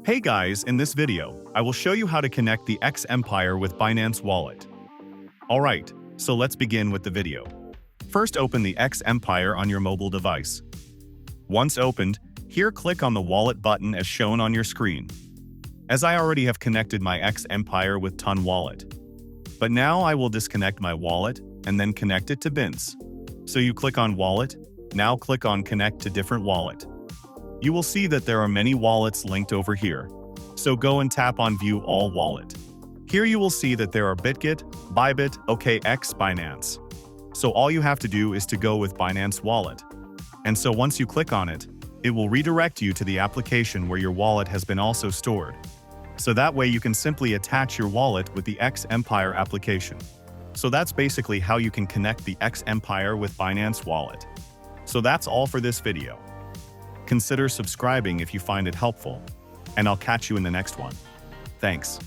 Hey guys, in this video, I will show you how to connect the X Empire with Binance Wallet. Alright, so let's begin with the video. First open the X Empire on your mobile device. Once opened, here click on the wallet button as shown on your screen. As I already have connected my X Empire with Ton Wallet. But now I will disconnect my wallet and then connect it to Binance. So you click on Wallet, now click on Connect to different wallet. You will see that there are many wallets linked over here. So go and tap on View All Wallet. Here you will see that there are Bitget, Bybit, OKX, Binance. So all you have to do is to go with Binance Wallet. And so once you click on it, it will redirect you to the application where your wallet has been also stored. So that way you can simply attach your wallet with the X Empire application. So that's basically how you can connect the X Empire with Binance Wallet. So that's all for this video. Consider subscribing if you find it helpful, and I'll catch you in the next one. Thanks.